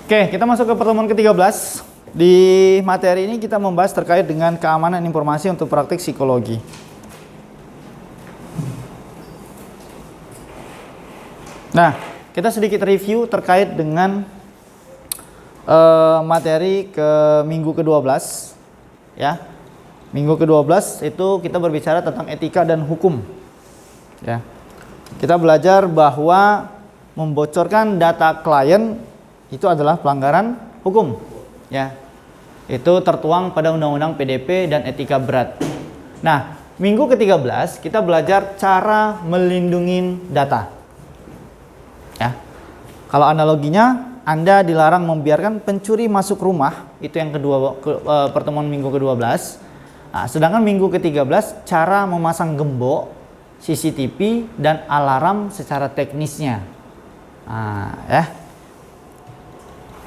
Oke, kita masuk ke pertemuan ke-13. Di materi ini kita membahas terkait dengan keamanan informasi untuk praktik psikologi. Nah, kita sedikit review terkait dengan materi ke minggu ke-12 ya. Minggu ke-12 itu kita berbicara tentang etika dan hukum. Ya. Kita belajar bahwa membocorkan data klien itu adalah pelanggaran hukum. Ya. Itu tertuang pada Undang-Undang PDP dan etika berat. Nah, minggu ke-13 kita belajar cara melindungi data. Ya. Kalau analoginya, Anda dilarang membiarkan pencuri masuk rumah, itu yang pertemuan minggu ke-12. Nah, sedangkan minggu ke-13 cara memasang gembok, CCTV dan alarm secara teknisnya. Nah, ya.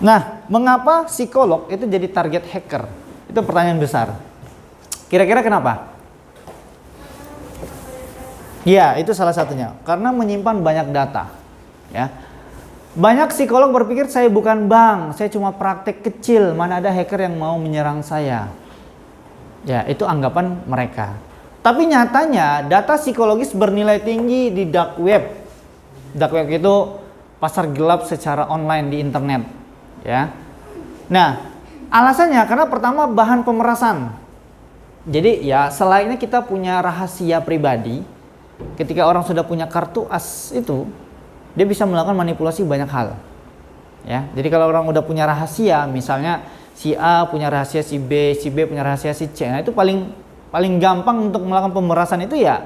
Nah, mengapa psikolog itu jadi target hacker? Itu pertanyaan besar. Kira-kira kenapa? Ya, itu salah satunya. Karena menyimpan banyak data. Ya. Banyak psikolog berpikir saya bukan bank, saya cuma praktek kecil, mana ada hacker yang mau menyerang saya. Ya, itu anggapan mereka. Tapi nyatanya data psikologis bernilai tinggi di dark web. Dark web itu pasar gelap secara online di internet. Ya. Nah, alasannya karena pertama bahan pemerasan. Jadi ya selainnya kita punya rahasia pribadi, ketika orang sudah punya kartu as itu, dia bisa melakukan manipulasi banyak hal. Ya. Jadi kalau orang udah punya rahasia, misalnya si A punya rahasia si B punya rahasia si C. Nah, itu paling gampang untuk melakukan pemerasan itu ya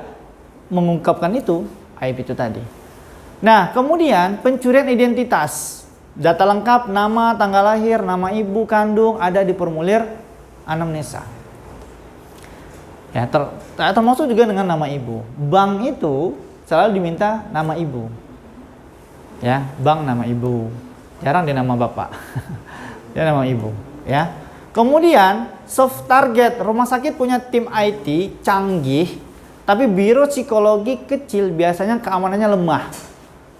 mengungkapkan itu, aib itu tadi. Nah, kemudian pencurian identitas. Data lengkap, nama, tanggal lahir, nama ibu kandung ada di formulir anamnesa. Ya, termasuk juga dengan nama ibu. Bank itu selalu diminta nama ibu. Ya, bank nama ibu. Jarang dia nama bapak. Dia nama ibu, ya. Kemudian soft target, rumah sakit punya tim IT canggih, tapi biro psikologi kecil biasanya keamanannya lemah.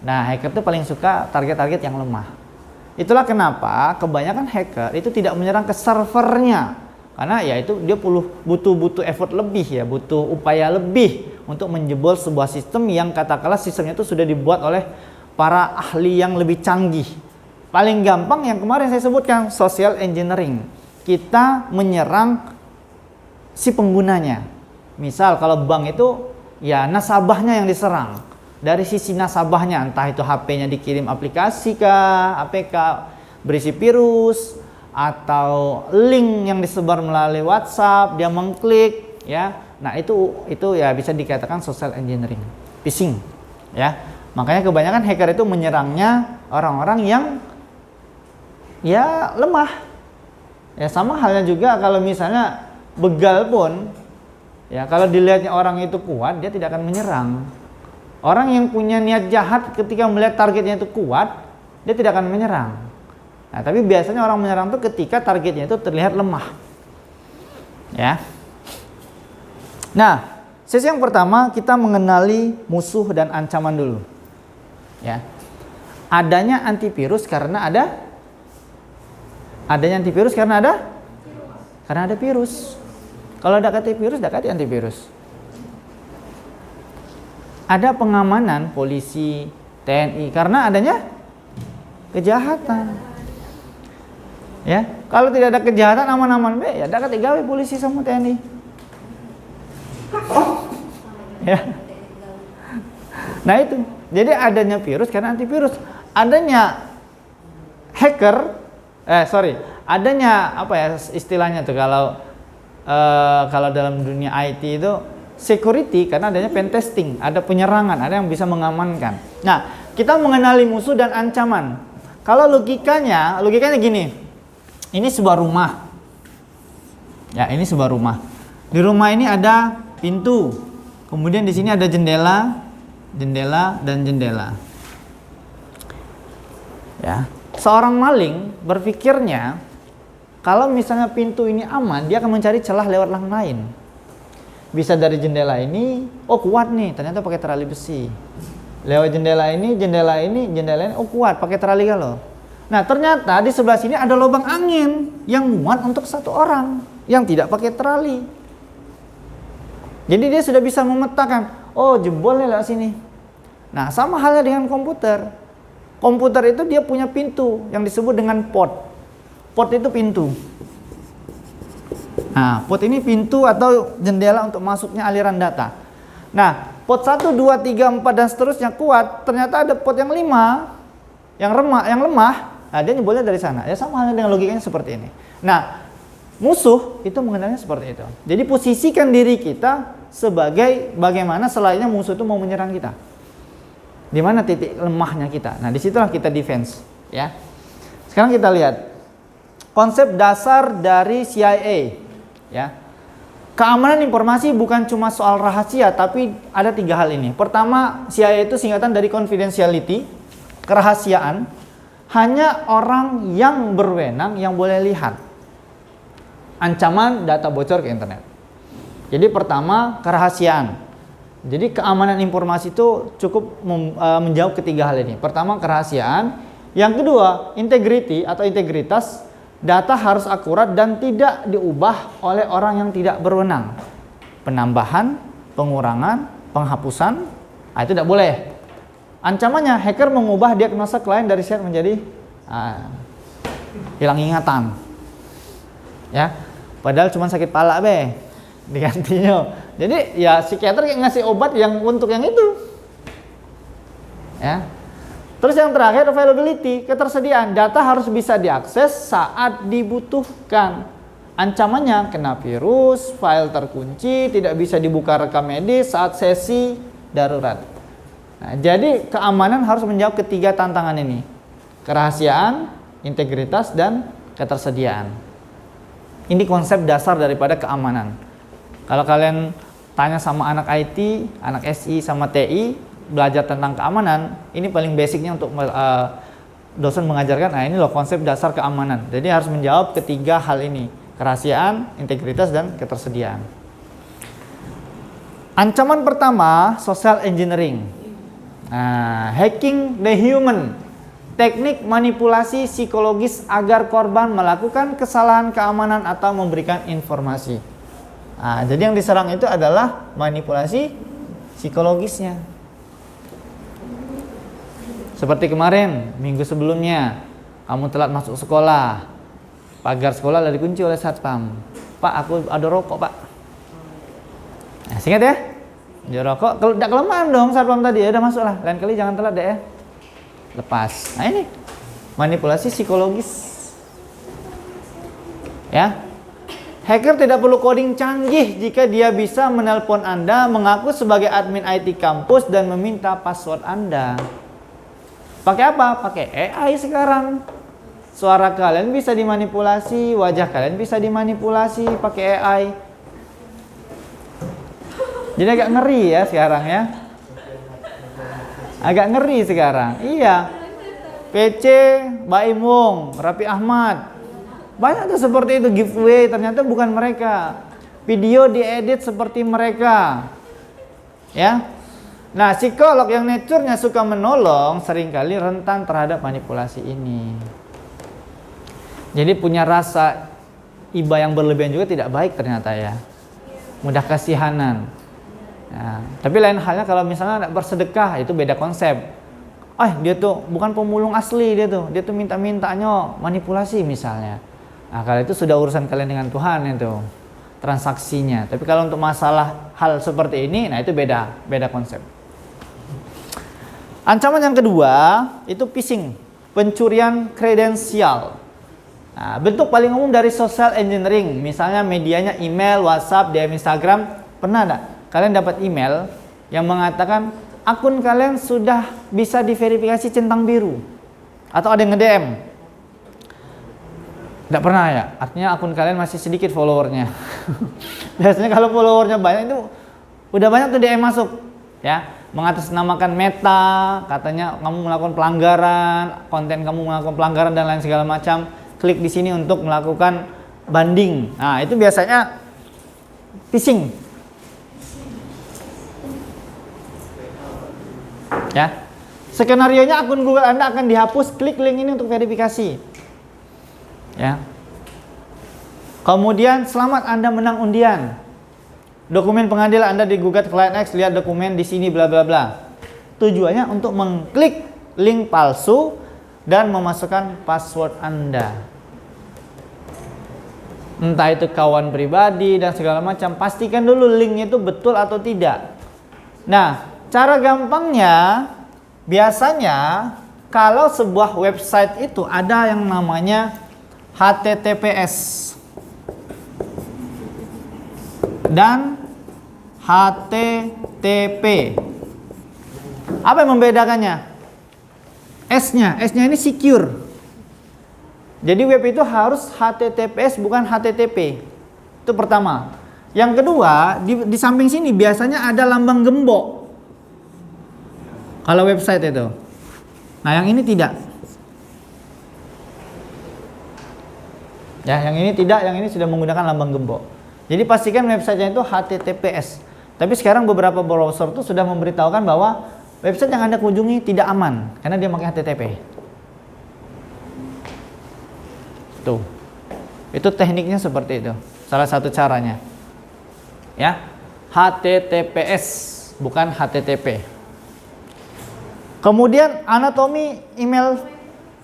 Nah, hacker itu paling suka target-target yang lemah. Itulah kenapa kebanyakan hacker itu tidak menyerang ke servernya, karena ya itu dia butuh effort lebih ya, butuh upaya lebih untuk menjebol sebuah sistem yang katakanlah sistemnya itu sudah dibuat oleh para ahli yang lebih canggih. Paling gampang yang kemarin saya sebutkan, social engineering. Kita menyerang si penggunanya. Misal kalau bank itu ya nasabahnya yang diserang. Dari sisi nasabahnya, entah itu HP-nya dikirim aplikasi kah, APK berisi virus, atau link yang disebar melalui WhatsApp, dia mengklik, ya. Nah, itu ya bisa dikatakan social engineering, phishing, ya. Makanya kebanyakan hacker itu menyerangnya orang-orang yang ya lemah. Ya sama halnya juga kalau misalnya begal pun, ya kalau dilihatnya orang itu kuat, dia tidak akan menyerang. Orang yang punya niat jahat ketika melihat targetnya itu kuat, dia tidak akan menyerang. Nah, tapi biasanya orang menyerang itu ketika targetnya itu terlihat lemah. Ya. Nah, sesi yang pertama kita mengenali musuh dan ancaman dulu. Ya. Adanya antivirus karena ada virus. Kalau dekati virus, dekati antivirus. Ada pengamanan polisi, TNI karena adanya kejahatan. Ya, kalau tidak ada kejahatan aman-aman be, ya dekati gawe polisi sama TNI. Ya. Nah itu, jadi adanya virus karena antivirus, adanya hacker, adanya apa ya istilahnya tuh kalau dalam dunia IT itu security karena adanya pen testing, ada penyerangan, ada yang bisa mengamankan. Nah, kita mengenali musuh dan ancaman. Kalau logikanya gini. Ini sebuah rumah. Ya, ini sebuah rumah. Di rumah ini ada pintu. Kemudian di sini ada jendela dan jendela. Ya. Seorang maling berpikirnya kalau misalnya pintu ini aman, dia akan mencari celah lewat yang lain. Bisa dari jendela ini, oh kuat nih, ternyata pakai tali besi. Lewat jendela ini, oh kuat, pakai tali galau. Nah, ternyata di sebelah sini ada lubang angin yang muat untuk satu orang yang tidak pakai trali. Jadi dia sudah bisa memetakan, oh jebolnya lewat sini. Nah, sama halnya dengan komputer. Komputer itu dia punya pintu yang disebut dengan port. Port itu pintu. Nah, port ini pintu atau jendela untuk masuknya aliran data. Nah, port 1, 2, 3, 4 dan seterusnya kuat. Ternyata ada port yang 5 yang lemah. Nah, dia nyebolnya dari sana. Ya sama halnya dengan logikanya seperti ini. Nah, musuh itu mengenalnya seperti itu. Jadi posisikan diri kita sebagai bagaimana selainnya musuh itu mau menyerang kita. Di mana titik lemahnya kita. Nah, disitulah kita defense. Ya. Sekarang kita lihat konsep dasar dari CIA. Ya. Keamanan informasi bukan cuma soal rahasia, tapi ada 3 hal ini. Pertama, CIA itu singkatan dari confidentiality, kerahasiaan. Hanya orang yang berwenang yang boleh lihat. Ancaman data bocor ke internet. Jadi pertama, kerahasiaan. Jadi keamanan informasi itu cukup menjawab ketiga hal ini. Pertama, kerahasiaan. Yang kedua, integrity atau integritas. Data harus akurat dan tidak diubah oleh orang yang tidak berwenang. Penambahan, pengurangan, penghapusan, itu tidak boleh. Ancamannya, hacker mengubah diagnosa klien dari share menjadi hilang ingatan. Ya, padahal cuma sakit pala digantinya. Jadi ya psikiater ngasih obat yang untuk yang itu. Ya. Terus yang terakhir, availability, ketersediaan data harus bisa diakses saat dibutuhkan. Ancamannya kena virus, file terkunci, tidak bisa dibuka rekam medis saat sesi darurat. Nah, jadi keamanan harus menjawab ketiga tantangan ini. Kerahasiaan, integritas, dan ketersediaan. Ini konsep dasar daripada keamanan. Kalau kalian tanya sama anak IT, anak SI sama TI, belajar tentang keamanan, ini paling basicnya untuk dosen mengajarkan, nah ini loh konsep dasar keamanan. Jadi harus menjawab ketiga hal ini. Kerahasiaan, integritas, dan ketersediaan. Ancaman pertama, social engineering. Hacking the human. Teknik manipulasi psikologis agar korban melakukan kesalahan keamanan atau memberikan informasi. Jadi yang diserang itu adalah manipulasi psikologisnya. Seperti kemarin, minggu sebelumnya, kamu telat masuk sekolah, pagar sekolah lalu dikunci oleh satpam. Pak, aku ada rokok, Pak. Nah, ingat ya? Dia rokok, kalau tidak kelemahan dong satpam tadi, ya udah masuklah. Lain kali jangan telat deh ya. Lepas. Nah ini manipulasi psikologis. Ya. Hacker tidak perlu coding canggih jika dia bisa menelpon Anda, mengaku sebagai admin IT kampus dan meminta password Anda. Pakai apa? Pakai AI sekarang. Suara kalian bisa dimanipulasi, wajah kalian bisa dimanipulasi pakai AI. Jadi agak ngeri ya sekarang ya. Agak ngeri sekarang. Iya. PC, Baim Wong, Raffi Ahmad. Banyak tuh seperti itu giveaway, ternyata bukan mereka. Video diedit seperti mereka. Ya. Nah, psikolog yang nature-nya suka menolong seringkali rentan terhadap manipulasi ini. Jadi punya rasa iba yang berlebihan juga tidak baik ternyata ya. Mudah kasihanan. Nah, tapi lain halnya kalau misalnya bersedekah, itu beda konsep. Dia tuh bukan pemulung asli, dia tuh minta-mintanya manipulasi misalnya. Nah, kalau itu sudah urusan kalian dengan Tuhan itu transaksinya. Tapi kalau untuk masalah hal seperti ini, nah itu beda konsep. Ancaman yang kedua itu phishing, pencurian kredensial. Nah, bentuk paling umum dari social engineering, misalnya medianya email, WhatsApp, DM, Instagram. Pernah enggak kalian dapat email yang mengatakan akun kalian sudah bisa diverifikasi centang biru? Atau ada yang nge-DM? Enggak pernah ya? Artinya akun kalian masih sedikit followernya. Biasanya kalau followernya banyak itu udah banyak tuh DM masuk, ya. Mengatasnamakan Meta, katanya kamu melakukan pelanggaran, konten kamu melakukan pelanggaran dan lain segala macam. Klik di sini untuk melakukan banding. Nah, itu biasanya phishing. Ya. Skenarionya akun Google Anda akan dihapus, klik link ini untuk verifikasi. Ya. Kemudian selamat Anda menang undian. Dokumen pengadilan Anda digugat klien X, lihat dokumen di sini bla bla bla. Tujuannya untuk mengklik link palsu dan memasukkan password Anda. Entah itu kawan pribadi dan segala macam, pastikan dulu linknya itu betul atau tidak. Nah, cara gampangnya biasanya kalau sebuah website itu ada yang namanya HTTPS dan HTTP. Apa yang membedakannya? S-nya ini secure. Jadi web itu harus HTTPS bukan HTTP. Itu pertama. Yang kedua, di samping sini biasanya ada lambang gembok. Kalau website itu. Nah, yang ini tidak. Ya, yang ini tidak, yang ini sudah menggunakan lambang gembok. Jadi pastikan websitenya itu HTTPS. Tapi sekarang beberapa browser itu sudah memberitahukan bahwa website yang Anda kunjungi tidak aman karena dia pakai HTTP. Tuh. Itu tekniknya seperti itu. Salah satu caranya. Ya. HTTPS bukan HTTP. Kemudian anatomi email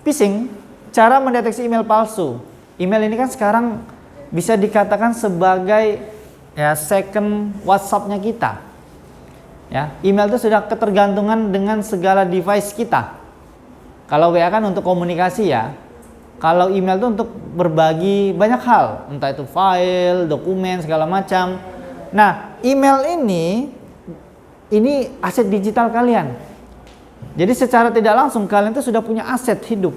phishing, cara mendeteksi email palsu. Email ini kan sekarang bisa dikatakan sebagai ya second WhatsApp-nya kita. Ya, email itu sudah ketergantungan dengan segala device kita. Kalau WA kan untuk komunikasi ya. Kalau email itu untuk berbagi banyak hal, entah itu file, dokumen, segala macam. Nah, email ini aset digital kalian. Jadi secara tidak langsung kalian itu sudah punya aset hidup.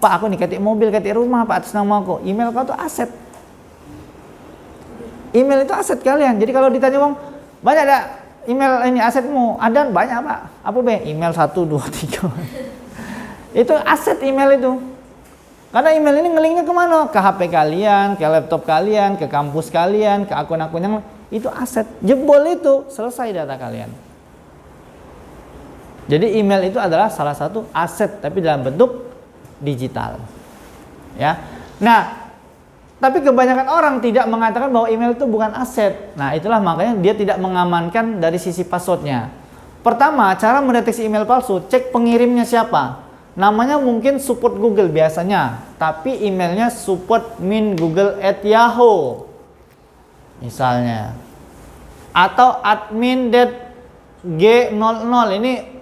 Pak, aku nih ketik mobil, ketik rumah, Pak, atas nama aku. Email kau itu aset. Email itu aset kalian. Jadi kalau ditanya bang, banyak ada email ini asetmu? Ada banyak Pak. Apa be? Email 1, 2, 3. Itu aset email itu. Karena email ini ngelinknya kemana? Ke HP kalian, ke laptop kalian, ke kampus kalian, ke akun-akun yang itu aset. Jebol itu selesai data kalian. Jadi email itu adalah salah satu aset tapi dalam bentuk digital. Ya. Nah, tapi kebanyakan orang tidak mengatakan bahwa email itu bukan aset. Nah, itulah makanya dia tidak mengamankan dari sisi passwordnya. Pertama, cara mendeteksi email palsu, cek pengirimnya siapa. Namanya mungkin support Google biasanya, tapi emailnya support@google@yahoo misalnya, atau admin.g00 ini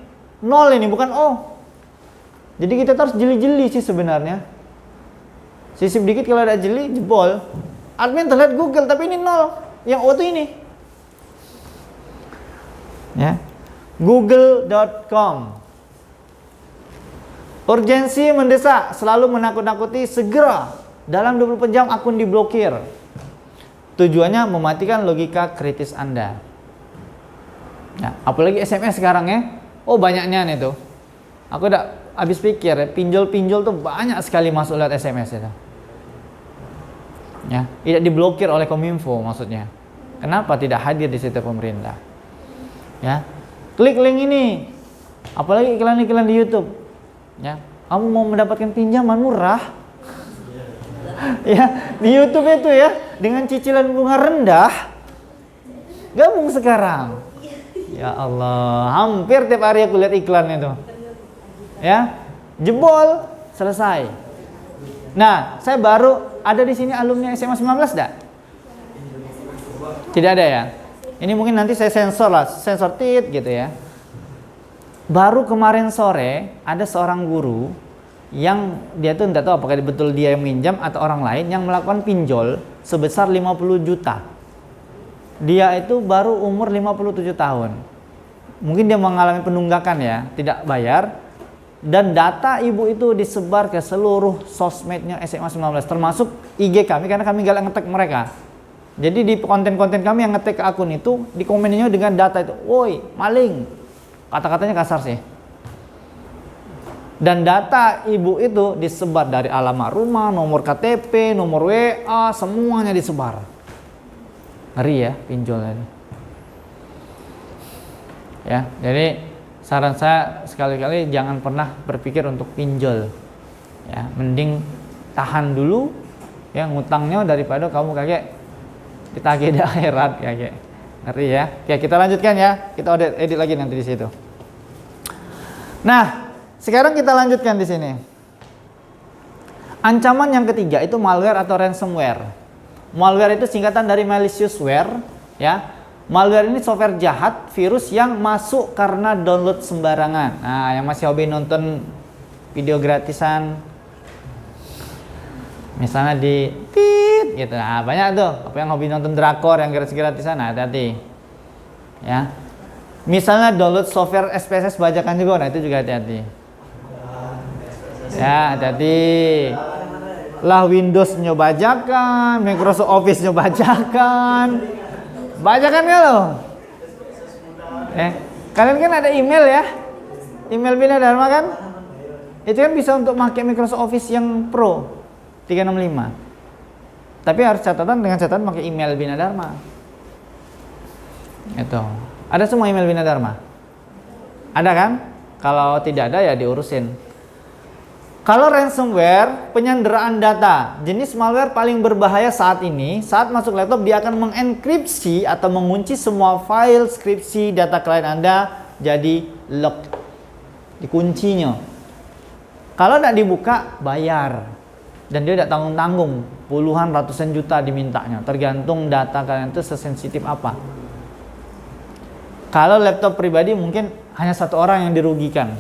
0 ini bukan O. Jadi kita harus jeli-jeli sih sebenarnya. Sisip dikit kalau ada jeli jebol. Admin terlihat Google tapi ini 0, yang O itu ini. Ya, google.com. Urgensi mendesak, selalu menakut-nakuti, segera dalam 24 jam akun diblokir. Tujuannya mematikan logika kritis Anda. Ya, apalagi SMS sekarang ya. Oh banyaknya nih tuh. Aku udah habis pikir ya, pinjol-pinjol tuh banyak sekali masuk lewat SMS itu. Ya, tidak diblokir oleh Kominfo maksudnya. Kenapa tidak hadir di situ pemerintah? Ya, klik link ini. Apalagi iklan-iklan di YouTube. Ya, kamu mau mendapatkan pinjaman murah, ya di YouTube itu ya dengan cicilan bunga rendah, gabung sekarang. Ya Allah, hampir tiap hari aku lihat iklan itu. Ya, jebol selesai. Nah, saya baru ada di sini alumni SMA 19 dah? Tidak ada ya? Ini mungkin nanti saya sensor lah, sensor tit gitu ya. Baru kemarin sore ada seorang guru yang dia tuh tidak tahu apakah betul dia yang minjam atau orang lain yang melakukan pinjol sebesar 50 juta. Dia itu baru umur 57 tahun. Mungkin dia mengalami penunggakan ya, tidak bayar. Dan data ibu itu disebar ke seluruh sosmednya SMA 19 termasuk IG kami karena kami galak ngetek mereka. Jadi di konten-konten kami yang ngetek ke akun itu di komennya dengan data itu, woi maling. Kata-katanya kasar sih. Dan data ibu itu disebar dari alamat rumah, nomor KTP, nomor WA, semuanya disebar. Ngeri ya pinjol ini. Ya, jadi saran saya sekali-kali jangan pernah berpikir untuk pinjol. Ya, mending tahan dulu ya ngutangnya daripada kamu kayak ditagih di akhirat kayak. Ngerti ya? Oke, kita lanjutkan ya. Kita edit lagi nanti di situ. Nah, sekarang kita lanjutkan di sini. Ancaman yang ketiga itu malware atau ransomware. Malware itu singkatan dari maliciousware, ya. Malware ini software jahat, virus yang masuk karena download sembarangan. Nah, yang masih hobi nonton video gratisan, misalnya di tit gitu. Nah, banyak tuh. Apa yang hobi nonton drakor yang gratis-gratisan, nah, hati-hati. Ya. Misalnya download software SPSS bajakan juga, nah itu juga hati-hati. Ya, hati-hati. Lah Windows-nya bajakan, Microsoft Office-nya bajakan. Bajakan nggak lo? Kalian kan ada email ya? Email Bina Dharma kan? Itu kan bisa untuk pakai Microsoft Office yang Pro 365. Tapi harus dengan catatan pakai email Bina Dharma. Itu. Ada semua email Bina Dharma? Ada kan? Kalau tidak ada ya diurusin. Kalau ransomware, penyanderaan data, jenis malware paling berbahaya saat ini, saat masuk laptop dia akan mengenkripsi atau mengunci semua file skripsi data klien Anda jadi lock. Dikuncinya. Kalau tidak dibuka, bayar. Dan dia tidak tanggung-tanggung, puluhan ratusan juta dimintanya, tergantung data kalian itu sesensitif apa. Kalau laptop pribadi mungkin hanya satu orang yang dirugikan.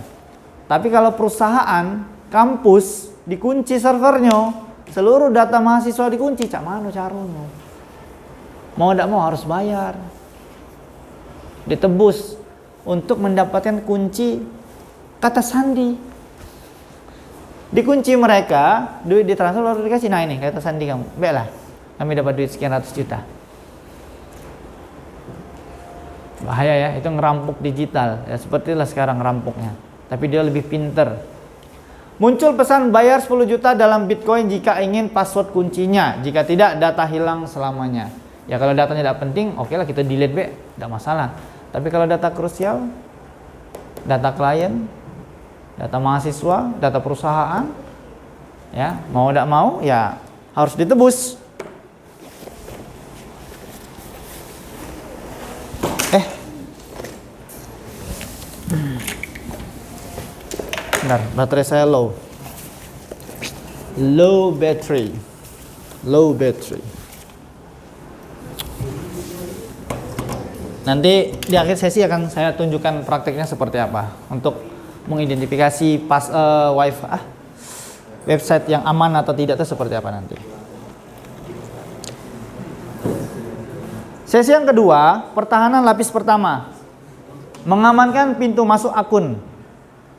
Tapi kalau perusahaan, kampus dikunci servernya, seluruh data mahasiswa dikunci, cak mana caranya? Mau tidak mau harus bayar, ditebus untuk mendapatkan kunci kata sandi. Dikunci mereka, duit ditransfer lalu dikasih, nah ini kata sandi kamu, baiklah kami dapat duit sekian ratus juta. Bahaya ya, itu ngerampok digital ya, sepertilah sekarang ngerampoknya, tapi dia lebih pinter. Muncul pesan bayar 10 juta dalam Bitcoin jika ingin password kuncinya. Jika tidak, data hilang selamanya. Ya kalau datanya tidak penting, oke lah kita delete be, tidak masalah. Tapi kalau data krusial, data klien, data mahasiswa, data perusahaan, ya mau tidak mau ya harus ditebus. Bentar, baterai saya low battery. Nanti di akhir sesi akan saya tunjukkan prakteknya seperti apa untuk mengidentifikasi website yang aman atau tidak itu seperti apa nanti. Sesi yang kedua, pertahanan lapis pertama, mengamankan pintu masuk akun.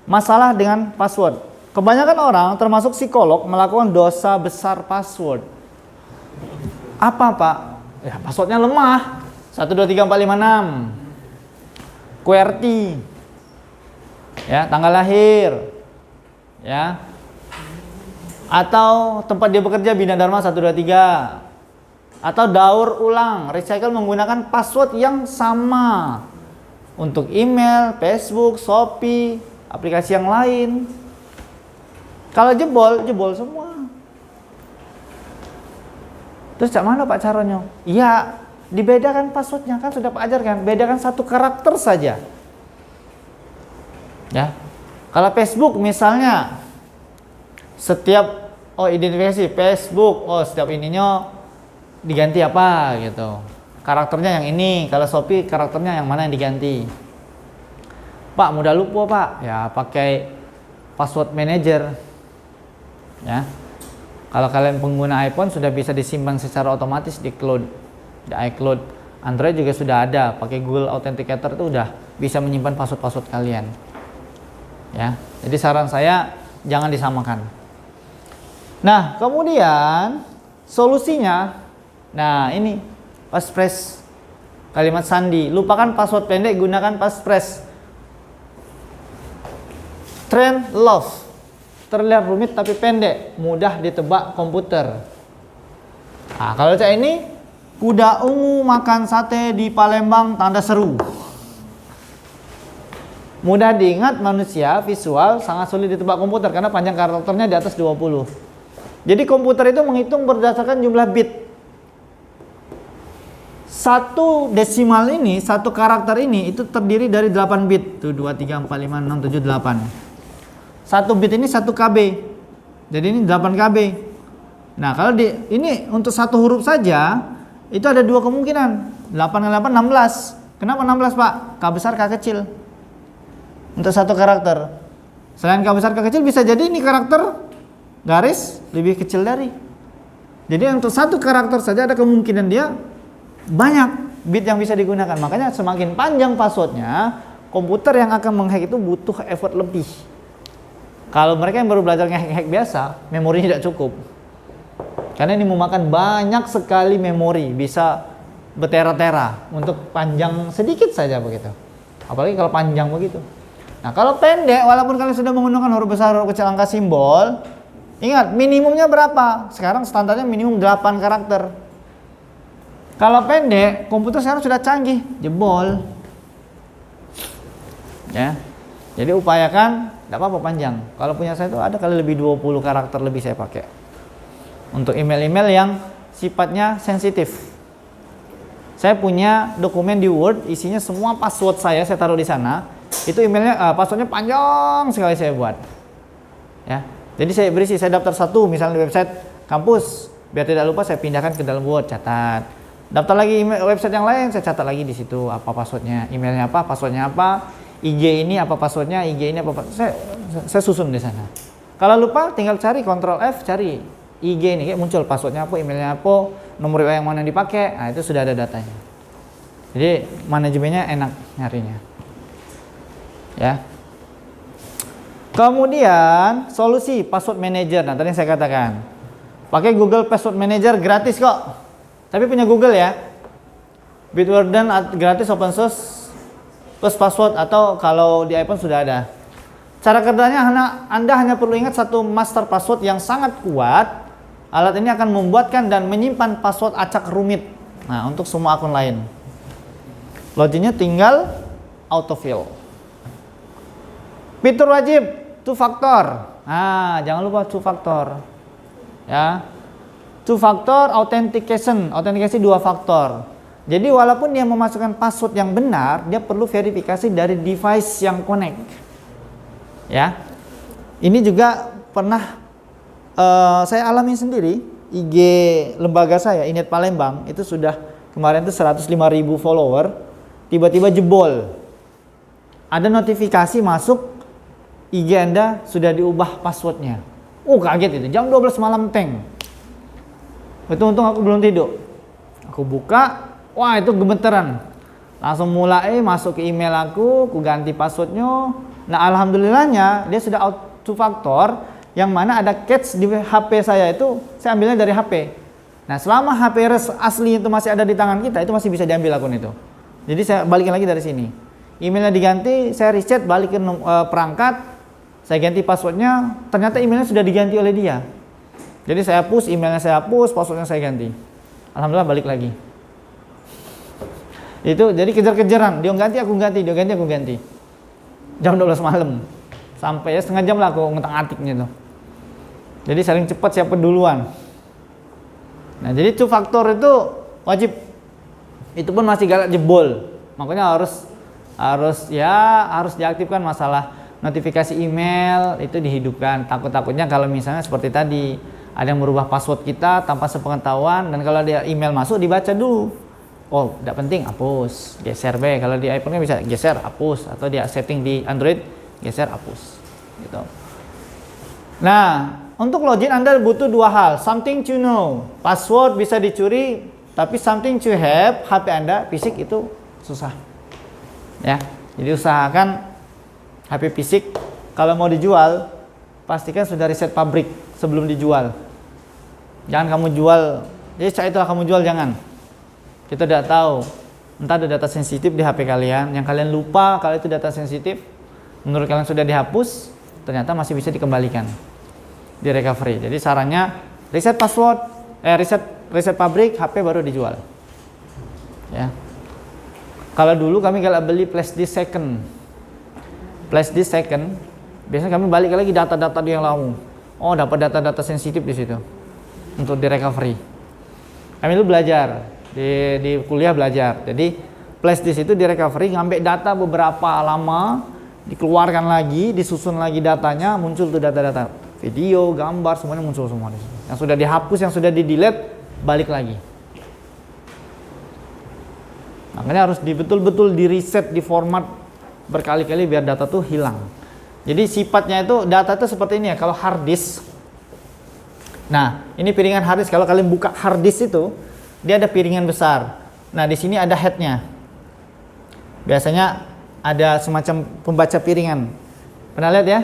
Masalah dengan password. Kebanyakan orang termasuk psikolog melakukan dosa besar password. Apa Pak? Ya passwordnya lemah. 1, 2, 3, 4, 5, 6. QWERTY. Ya, tanggal lahir. Ya. Atau tempat dia bekerja Bina Dharma 1, 2, 3. Atau daur ulang, recycle menggunakan password yang sama. Untuk email, Facebook, Shopee, aplikasi yang lain. Kalau jebol semua. Terus cak mana Pak caranya? Iya, dibedakan passwordnya, kan sudah Pak ajarkan. Bedakan satu karakter saja. Ya. Kalau Facebook misalnya setiap identifikasi Facebook, setiap ininya diganti apa gitu. Karakternya yang ini. Kalau Shopee karakternya yang mana yang diganti. Pak, mudah lupa Pak. Ya, pakai password manager. Ya. Kalau kalian pengguna iPhone sudah bisa disimpan secara otomatis di cloud, di iCloud. Android juga sudah ada, pakai Google Authenticator itu udah bisa menyimpan password-password kalian. Ya. Jadi saran saya jangan disamakan. Nah, kemudian solusinya, nah ini passphrase, kalimat sandi. Lupakan password pendek, gunakan passphrase. Trend love, terlihat rumit tapi pendek, mudah ditebak komputer. Nah, kalau cak ini, kuda ungu makan sate di Palembang tanda seru. Mudah diingat manusia, visual sangat sulit ditebak komputer karena panjang karakternya di atas 20. Jadi komputer itu menghitung berdasarkan jumlah bit. Satu desimal ini, satu karakter ini itu terdiri dari 8 bit. Tuh 2, 3, 4, 5, 6, 7, 8. Satu bit ini 1 KB. Jadi ini 8 KB. Nah, kalau ini untuk satu huruf saja itu ada dua kemungkinan. 8 kali 8 16. Kenapa 16, Pak? K besar K kecil. Untuk satu karakter. Selain K besar K kecil bisa jadi ini karakter garis lebih kecil dari. Jadi untuk satu karakter saja ada kemungkinan dia banyak bit yang bisa digunakan. Makanya semakin panjang passwordnya, komputer yang akan menghack itu butuh effort lebih. Kalau mereka yang baru belajar ngehack biasa, memorinya tidak cukup. Karena ini memakan banyak sekali memori, bisa bertera-tera untuk panjang sedikit saja begitu. Apalagi kalau panjang begitu. Nah, kalau pendek, walaupun kalian sudah menggunakan huruf besar, huruf kecil, angka, simbol, ingat minimumnya berapa? Sekarang standarnya minimum 8 karakter. Kalau pendek, komputer sekarang sudah canggih, jebol. Ya. Jadi upayakan, tidak apa-apa panjang. Kalau punya saya itu ada kali lebih 20 karakter lebih saya pakai. Untuk email-email yang sifatnya sensitif. Saya punya dokumen di Word, isinya semua password saya taruh di sana. Itu emailnya, passwordnya panjang sekali saya buat. Ya. Jadi saya berisi, saya daftar satu, misalnya di website kampus. Biar tidak lupa saya pindahkan ke dalam Word, catat. Daftar lagi website yang lain, saya catat lagi di situ apa passwordnya, emailnya apa, passwordnya apa, IG ini apa passwordnya, IG ini apa passwordnya, saya susun di sana. Kalau lupa tinggal cari Ctrl F, cari IG ini, kayak muncul passwordnya apa, emailnya apa, nomor WA yang mana yang dipakai, nah itu sudah ada datanya. Jadi manajemennya enak nyarinya. Ya. Kemudian solusi password manager. Nah tadi yang saya katakan, pakai Google Password Manager gratis kok. Tapi punya Google ya. Bitwarden gratis open source plus password, atau kalau di iPhone sudah ada. Cara kerjanya Anda hanya perlu ingat satu master password yang sangat kuat. Alat ini akan membuatkan dan menyimpan password acak rumit. Nah, untuk semua akun lain. Loginnya tinggal autofill. Fitur wajib 2 factor. Nah, jangan lupa 2 factor. Ya. 2 factor authentication. Autentikasi 2 faktor. Jadi walaupun dia memasukkan password yang benar, dia perlu verifikasi dari device yang connect. Ya. Ini juga pernah saya alami sendiri. IG lembaga saya, Inet Palembang, itu sudah kemarin itu 105.000 follower, tiba-tiba jebol. Ada notifikasi masuk, IG Anda sudah diubah passwordnya. Kaget itu, jam 12 malam teng. Untung aku belum tidur. Aku buka, wah itu gemeteran. Langsung mulai masuk ke email aku ganti passwordnya. Nah alhamdulillahnya dia sudah auto factor, yang mana ada cache di HP saya itu, saya ambilnya dari HP. Nah selama HP asli itu masih ada di tangan kita, itu masih bisa diambil akun itu. Jadi saya balikin lagi dari sini. Emailnya diganti, saya reset, balikin perangkat, saya ganti passwordnya, ternyata emailnya sudah diganti oleh dia. Jadi saya hapus, emailnya saya hapus, passwordnya saya ganti. Alhamdulillah balik lagi. Itu jadi kejar-kejaran, dia ganti aku ganti, dia ganti aku ganti. Jam 12 malam. Sampai ya setengah jam lah aku ngutak-atiknya tuh. Jadi saling cepat siapa duluan. Nah, jadi 2 faktor itu wajib. Itu pun masih galak jebol. Makanya harus diaktifkan masalah notifikasi email itu dihidupkan. Takut-takutnya kalau misalnya seperti tadi ada yang merubah password kita tanpa sepengetahuan, dan kalau dia email masuk dibaca dulu. Oh, tidak penting, hapus, geser be. Kalau di iPhone kan bisa geser, hapus, atau dia setting di Android, geser, hapus. Gitu. Nah, untuk login Anda butuh 2 hal. Something to know. Password bisa dicuri, tapi something to have, HP Anda fisik itu susah. Ya, jadi usahakan HP fisik kalau mau dijual, pastikan sudah riset pabrik sebelum dijual. Jangan kamu jual, jadi saat itulah kamu jual, jangan. Kita tidak tahu, entah ada data sensitif di HP kalian, yang kalian lupa kalau itu data sensitif, menurut kalian sudah dihapus, ternyata masih bisa dikembalikan di recovery. Jadi sarannya reset password, reset pabrik, HP baru dijual. Ya. Kalau dulu kami kalau beli flash disk second, flash disk second, biasanya kami balik lagi data-data yang lama. Oh, dapat data-data sensitif di situ untuk di recovery. Kami dulu belajar di kuliah belajar. Jadi flash disk itu di recovery, ngambil data beberapa lama, dikeluarkan lagi, disusun lagi datanya, muncul tuh data-data video, gambar, semuanya muncul semua di situ. Yang sudah dihapus, yang sudah di-delete, balik lagi. Makanya harus betul-betul di-reset, di-format berkali-kali biar data tuh hilang. Jadi sifatnya itu, data itu seperti ini ya, kalau hard disk. Nah, ini piringan hard disk. Kalau kalian buka hard disk itu, dia ada piringan besar. Nah, di sini ada headnya. Biasanya ada semacam pembaca piringan. Pernah lihat ya?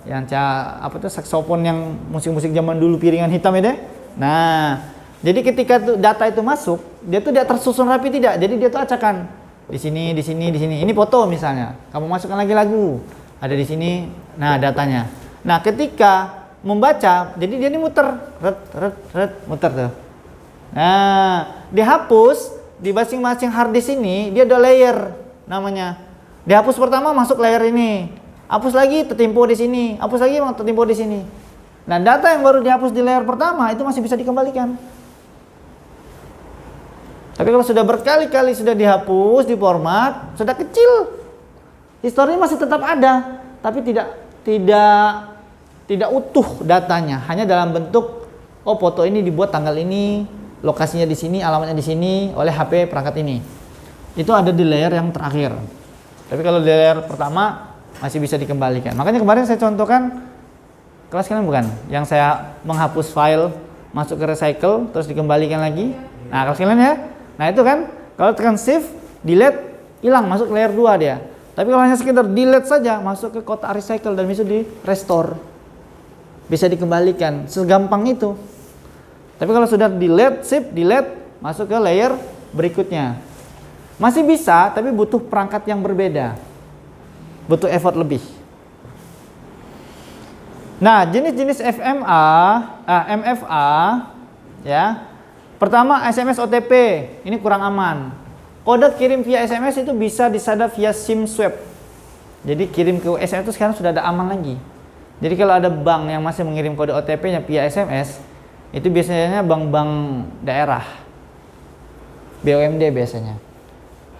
Yang apa tuh saksofon yang musik-musik zaman dulu piringan hitam itu? Nah, jadi ketika data itu masuk, dia tuh tidak tersusun rapi tidak. Jadi dia tuh acakan di sini, di sini, di sini. Ini foto misalnya. Kamu masukkan lagi lagu. Ada di sini. Nah, datanya. Nah, ketika membaca, jadi dia ini muter, muter tuh. Nah, dihapus di masing-masing hard disk ini, dia ada layer namanya. Dihapus pertama masuk layer ini. Hapus lagi tertimpa di sini. Hapus lagi tertimpa di sini. Nah, data yang baru dihapus di layer pertama itu masih bisa dikembalikan. Tapi kalau sudah berkali-kali sudah dihapus, diformat, sudah kecil, historinya masih tetap ada, tapi tidak utuh datanya, hanya dalam bentuk oh foto ini dibuat tanggal ini, lokasinya di sini, alamatnya di sini oleh HP perangkat ini. Itu ada di layer yang terakhir. Tapi kalau di layer pertama masih bisa dikembalikan. Makanya kemarin saya contohkan kelas kalian bukan, yang saya menghapus file masuk ke recycle terus dikembalikan lagi. Nah, kelas kalian ya. Nah, itu kan kalau tekan shift, delete, hilang, masuk layer 2 dia. Tapi kalau hanya sekedar delete saja, masuk ke kotak recycle dan bisa di restore. Bisa dikembalikan, segampang itu. Tapi kalau sudah delete, shift, delete, masuk ke layer berikutnya. Masih bisa, tapi butuh perangkat yang berbeda. Butuh effort lebih. Nah, jenis-jenis MFA ya. Pertama, SMS OTP, ini kurang aman. Kode kirim via SMS itu bisa disadap via SIM swap. Jadi kirim ke SMS itu sekarang sudah ada aman lagi. Jadi kalau ada bank yang masih mengirim kode OTP-nya via SMS, itu biasanya bank-bank daerah, BUMD biasanya.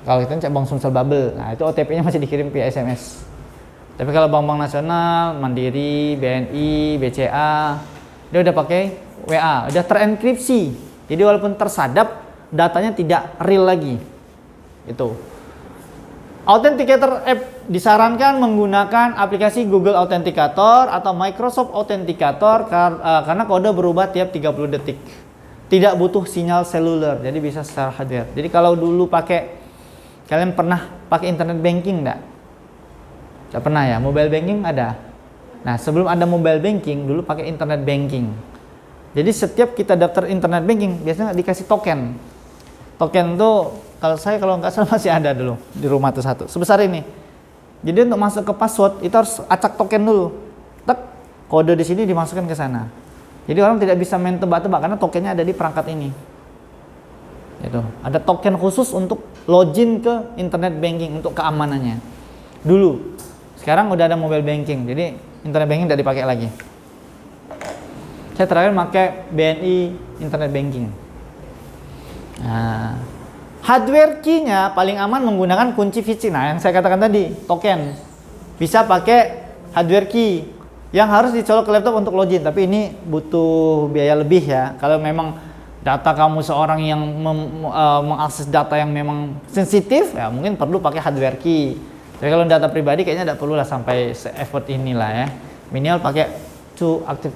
Kalau kita cek Bank Sumsel Babel, nah itu OTP-nya masih dikirim via SMS. Tapi kalau bank-bank nasional, Mandiri, BNI, BCA, dia udah pakai WA, udah terenkripsi. Jadi walaupun tersadap, datanya tidak real lagi. Itu. Authenticator app disarankan menggunakan aplikasi Google Authenticator atau Microsoft Authenticator karena kode berubah tiap 30 detik. Tidak butuh sinyal seluler, jadi bisa secara hardware. Jadi kalau dulu kalian pernah pakai internet banking enggak? Tidak pernah ya, mobile banking ada. Nah, sebelum ada mobile banking, dulu pakai internet banking. Jadi setiap kita daftar internet banking, biasanya dikasih token. Token itu kalau nggak salah masih ada dulu di rumah tuh satu, sebesar ini. Jadi untuk masuk ke password itu harus acak token dulu. Tek, kode di sini dimasukkan ke sana. Jadi orang tidak bisa main tebak-tebak karena tokennya ada di perangkat ini. Itu. Ada token khusus untuk login ke internet banking untuk keamanannya. Dulu. Sekarang udah ada mobile banking. Jadi internet banking tidak dipakai lagi. Saya terakhir pakai BNI internet banking. Nah, hardware key-nya paling aman menggunakan kunci VC. Nah, yang saya katakan tadi, token. Bisa pakai hardware key yang harus dicolok ke laptop untuk login, tapi ini butuh biaya lebih ya. Kalau memang data kamu seorang yang mengakses data yang memang sensitif, ya mungkin perlu pakai hardware key. Tapi kalau data pribadi kayaknya tidak perlu lah sampai se-effort inilah ya. Minimal pakai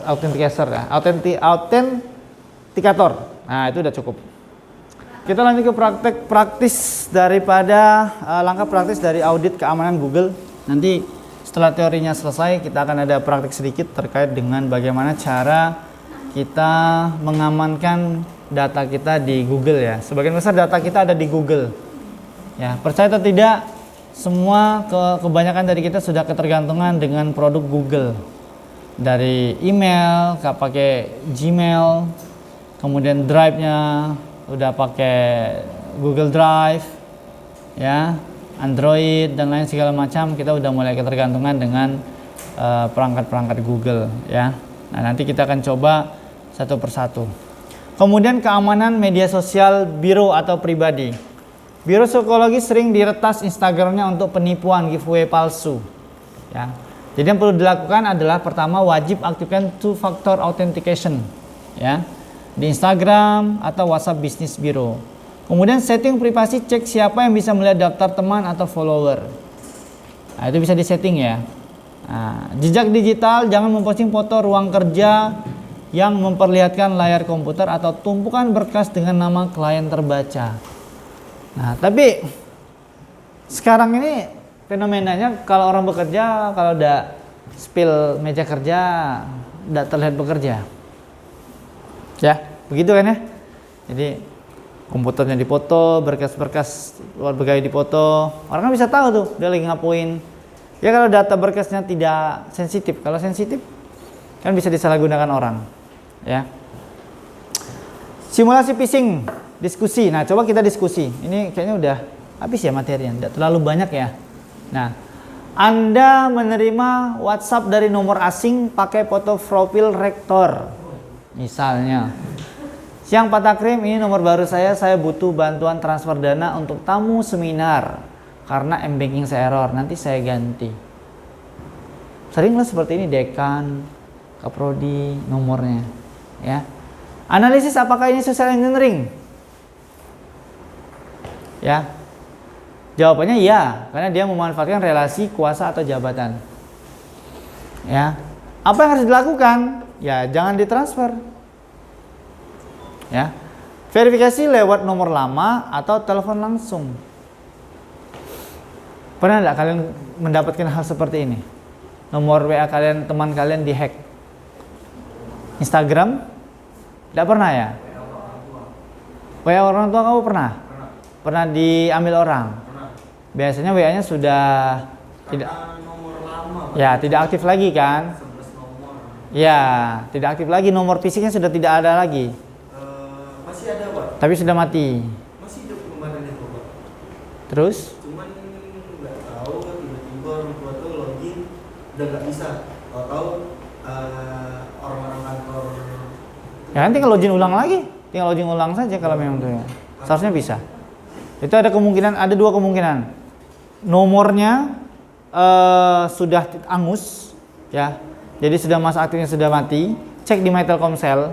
authenticator ya, autentikator. Nah, itu udah cukup. Kita lanjut ke praktek praktis daripada langkah praktis dari audit keamanan Google. Nanti setelah teorinya selesai, kita akan ada praktik sedikit terkait dengan bagaimana cara kita mengamankan data kita di Google ya. Sebagian besar data kita ada di Google. Ya, percaya atau tidak, semua kebanyakan dari kita sudah ketergantungan dengan produk Google. Dari email, pakai Gmail, kemudian drive-nya udah pakai Google Drive, ya. Android dan lain segala macam, kita udah mulai ketergantungan dengan perangkat-perangkat Google ya. Nah, nanti kita akan coba satu persatu. Kemudian keamanan media sosial biro atau pribadi. Biro psikologi sering diretas Instagramnya untuk penipuan giveaway palsu ya. Jadi yang perlu dilakukan adalah pertama wajib aktifkan two factor authentication ya di Instagram atau WhatsApp bisnis biro. Kemudian setting privasi, cek siapa yang bisa melihat daftar teman atau follower. Nah, itu bisa disetting ya. Nah, jejak digital, jangan memposting foto ruang kerja yang memperlihatkan layar komputer atau tumpukan berkas dengan nama klien terbaca. Nah, tapi sekarang ini fenomenanya kalau orang bekerja, kalau udah spill meja kerja, tidak terlihat bekerja. Ya, begitu kan ya. Jadi komputernya dipoto, berkas-berkas luar pegawai dipoto, orang kan bisa tahu tuh dia lagi ngapain. Ya kalau data berkasnya tidak sensitif, kalau sensitif kan bisa disalahgunakan orang. Ya. Simulasi phishing, diskusi. Nah, coba kita diskusi. Ini kayaknya udah habis ya materinya, tidak terlalu banyak ya. Nah, Anda menerima WhatsApp dari nomor asing pakai foto profil rektor. Misalnya, siang Pak Takrim, ini nomor baru saya butuh bantuan transfer dana untuk tamu seminar karena m-banking saya error, nanti saya ganti. Seringlah seperti ini, dekan, kaprodi, nomornya. Ya. Analisis apakah ini social engineering? Ya. Jawabannya iya, karena dia memanfaatkan relasi kuasa atau jabatan. Ya. Apa yang harus dilakukan? Ya, jangan ditransfer. Ya. Verifikasi lewat nomor lama atau telepon langsung. Pernah enggak kalian mendapatkan hal seperti ini? Nomor WA kalian, teman kalian dihack. Instagram? Tidak pernah ya? WA orang tua kamu pernah? Pernah diambil orang? Biasanya WA-nya sudah tidak nomor lama. Ya, tidak aktif lagi kan? 11 nomor. Ya, tidak aktif lagi, nomor fisiknya sudah tidak ada lagi. Masih ada, Pak. Tapi sudah mati. Masih ada kemarinnya, Pak. Terus? Cuman nggak tahu tiba-tiba orang tua tuh login udah nggak bisa. Tahu orang-orang kantor. Ya nanti kalau login ulang lagi, tinggal login ulang saja kalau memang itu ya. Seharusnya bisa. Itu ada kemungkinan, ada dua kemungkinan. Nomornya sudah angus, ya. Jadi sudah masa aktifnya sudah mati. Cek di My Telkomsel.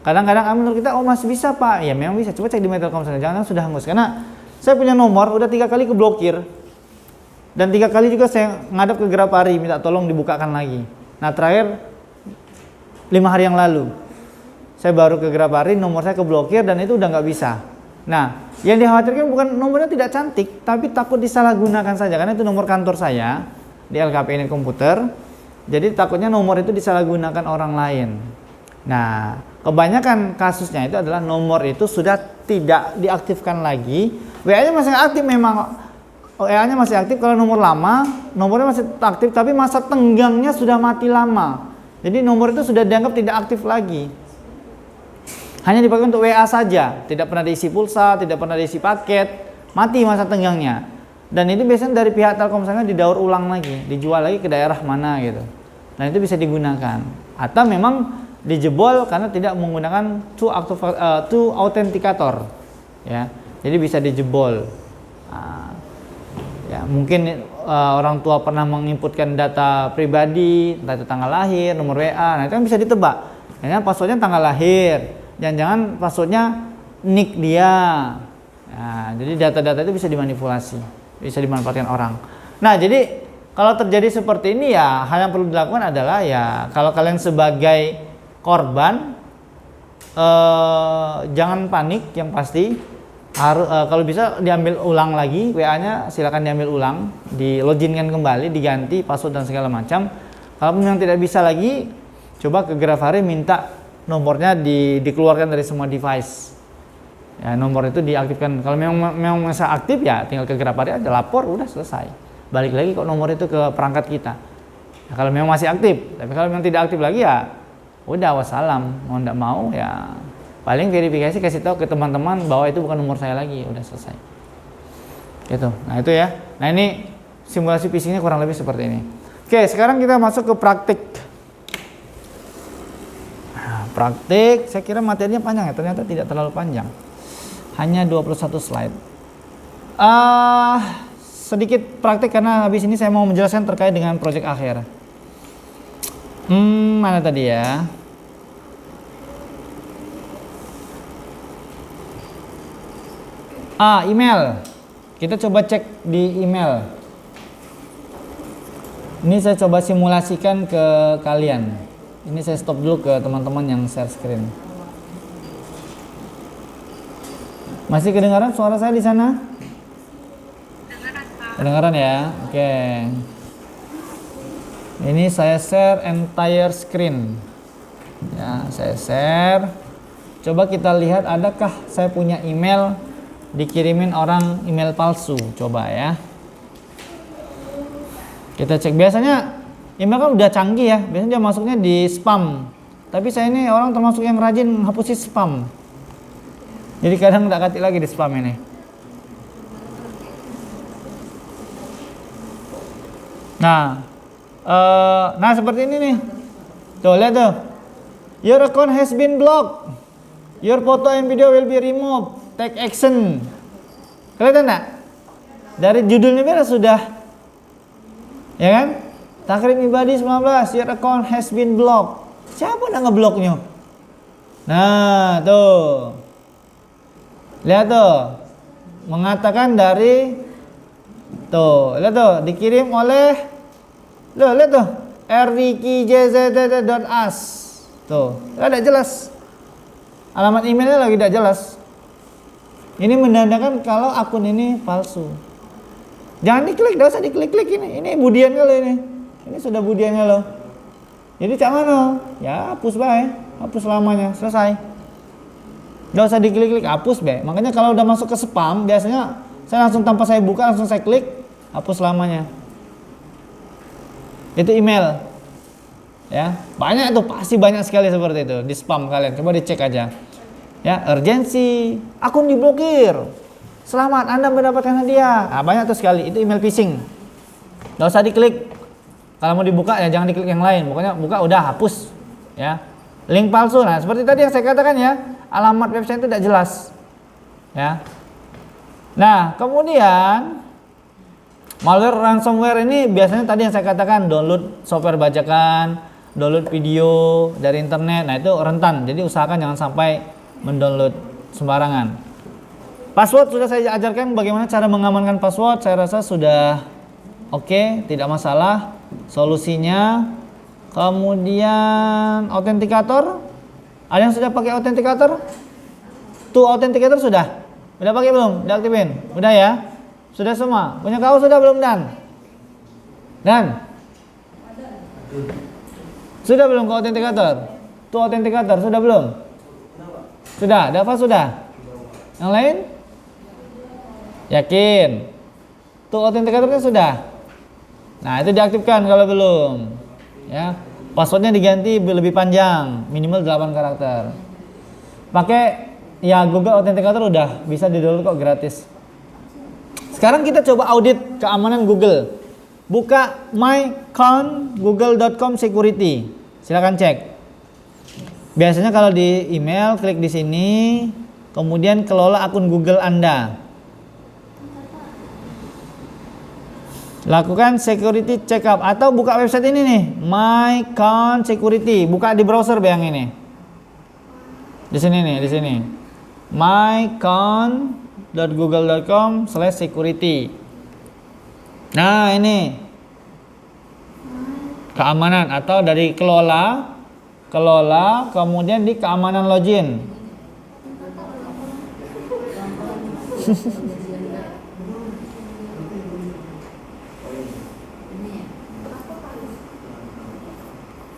Kadang-kadang menurut kita, oh masih bisa Pak. Ya memang bisa. Coba cek di My Telkomsel. Jangan sudah hangus. Karena saya punya nomor udah 3 kali keblokir. Dan 3 kali juga saya ngadap ke Grapari minta tolong dibukakan lagi. Nah terakhir 5 hari yang lalu saya baru ke Grapari, nomor saya keblokir dan itu udah nggak bisa. Nah yang dikhawatirkan bukan nomornya tidak cantik, tapi takut disalahgunakan saja. Karena itu nomor kantor saya di LKP Unit Komputer. Jadi takutnya nomor itu disalahgunakan orang lain. Nah, kebanyakan kasusnya itu adalah nomor itu sudah tidak diaktifkan lagi. WA-nya masih aktif memang. WA-nya masih aktif kalau nomor lama, nomornya masih aktif tapi masa tenggangnya sudah mati lama. Jadi nomor itu sudah dianggap tidak aktif lagi. Hanya dipakai untuk WA saja, tidak pernah diisi pulsa, tidak pernah diisi paket, mati masa tenggangnya. Dan itu biasanya dari pihak Telkomselnya didaur ulang lagi, dijual lagi ke daerah mana gitu. Dan itu bisa digunakan. Atau memang dijebol karena tidak menggunakan two authenticator, ya. Jadi bisa dijebol. Ya, mungkin orang tua pernah menginputkan data pribadi, data tanggal lahir, nomor WA, nah itu kan bisa ditebak. Jangan passwordnya tanggal lahir, jangan passwordnya nick dia. Nah, jadi data-data itu bisa dimanipulasi, bisa dimanfaatkan orang. Nah, jadi kalau terjadi seperti ini ya, hal yang perlu dilakukan adalah ya, kalau kalian sebagai korban, jangan panik, yang pasti harus kalau bisa diambil ulang lagi WA-nya, silakan diambil ulang, di loginkan kembali, diganti password dan segala macam. Kalau memang tidak bisa lagi, coba ke Grapari minta nomornya dikeluarkan dari semua device. Ya, nomor itu diaktifkan. Kalau memang masih aktif ya tinggal ke Grapari aja, lapor, udah selesai. Balik lagi kok nomor itu ke perangkat kita. Ya, kalau memang masih aktif, tapi kalau memang tidak aktif lagi ya udah wassalam, mau enggak mau ya paling verifikasi kasih tahu ke teman-teman bahwa itu bukan nomor saya lagi, udah selesai. Gitu. Nah itu ya. Nah ini simulasi phishingnya kurang lebih seperti ini. Oke, sekarang kita masuk ke praktik. Nah, praktik, saya kira materinya panjang ya, ternyata tidak terlalu panjang. Hanya 21 slide. Sedikit praktik karena habis ini saya mau menjelaskan terkait dengan proyek akhir. Mana tadi ya? Email. Kita coba cek di email. Ini saya coba simulasikan ke kalian. Ini saya stop dulu ke teman-teman yang share screen. Masih kedengaran suara saya di sana? Kedengaran ya? Oke. Ini saya share entire screen. Ya, saya share. Coba kita lihat adakah saya punya email dikirimin orang email palsu. Coba ya. Kita cek, biasanya email kan udah canggih ya, biasanya dia masuknya di spam. Tapi saya ini orang termasuk yang rajin hapusin spam. Jadi kadang nggak ketik lagi di spam ini. Nah seperti ini nih. Tuh lihat tuh. Your account has been blocked. Your photo and video will be removed. Take action. Kelihatan nggak? Dari judulnya biar sudah, ya kan? Takrim Ibadi 19, your account has been blocked. Siapa yang ngebloknya? Nah, tuh. Lihat tuh. Mengatakan dari tuh, lihat tuh, dikirim oleh lihat tuh, rikijzz.as. Tuh, enggak jelas. Alamat emailnya lagi tidak jelas. Ini menandakan kalau akun ini palsu. Jangan diklik, enggak usah diklik-klik ini. Ini budian kali ini. Ini sudah budiannya loh. Jadi cak mana? Ya hapus bae, hapus selamanya, selesai. Enggak usah diklik-klik, hapus bae. Makanya kalau udah masuk ke spam, biasanya saya langsung tanpa saya buka langsung saya klik, hapus selamanya. Itu email. Ya, banyak itu, pasti banyak sekali seperti itu di spam kalian. Coba dicek aja. Ya, urgensi, akun diblokir. Selamat, Anda mendapatkan hadiah. Nah, banyak tuh sekali, itu email phishing. Gak usah diklik. Kalau mau dibuka ya jangan diklik yang lain. Pokoknya buka udah hapus. Ya. Link palsu. Nah, seperti tadi yang saya katakan ya, alamat website itu tidak jelas. Ya. Nah, kemudian malware ransomware ini biasanya tadi yang saya katakan download software bajakan, download video dari internet. Nah, itu rentan. Jadi usahakan jangan sampai mendownload sembarangan. Password sudah saya ajarkan bagaimana cara mengamankan password. Saya rasa sudah oke, tidak masalah. Solusinya, kemudian autentikator. Ada yang sudah pakai autentikator? Tuh autentikator sudah? Udah pakai belum? Udah aktifin? Udah ya? Sudah semua? Punya kau sudah belum Dan? Dan? Sudah belum ke autentikator? Tuh autentikator sudah belum? Sudah? Dava sudah? Yang lain? Yakin? Tuh autentikatornya sudah? Nah itu diaktifkan kalau belum. Ya, passwordnya diganti lebih panjang, minimal 8 karakter. Pakai ya Google Authenticator udah bisa di-download kok gratis. Sekarang kita coba audit keamanan Google. Buka my account google.com security. Silakan cek. Biasanya kalau di email klik di sini, kemudian kelola akun Google Anda. Lakukan security checkup atau buka website ini nih, my account security. Buka di browser yang ini. Di sini nih, di sini. mycount.google.com/security. Nah, ini keamanan atau dari kelola, kemudian di keamanan login.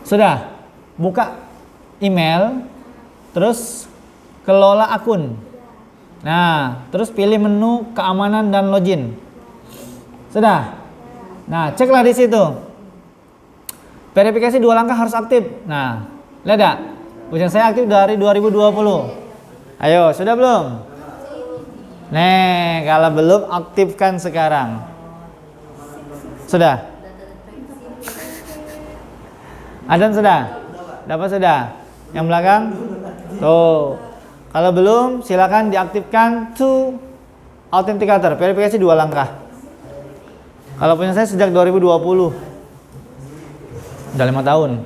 Sudah, buka email, terus kelola akun. Nah, terus pilih menu keamanan dan login. Sudah. Nah, ceklah di situ. Verifikasi 2 langkah harus aktif. Nah, lihat enggak? Ujian saya aktif dari 2020. Ayo, sudah belum? Nih, kalau belum aktifkan sekarang. Sudah? Adzan sudah? Dapat sudah? Yang belakang? Tuh. Kalau belum, silakan diaktifkan to Authenticator, verifikasi 2 langkah. Kalau punya saya sejak 2020. Udah 5 tahun.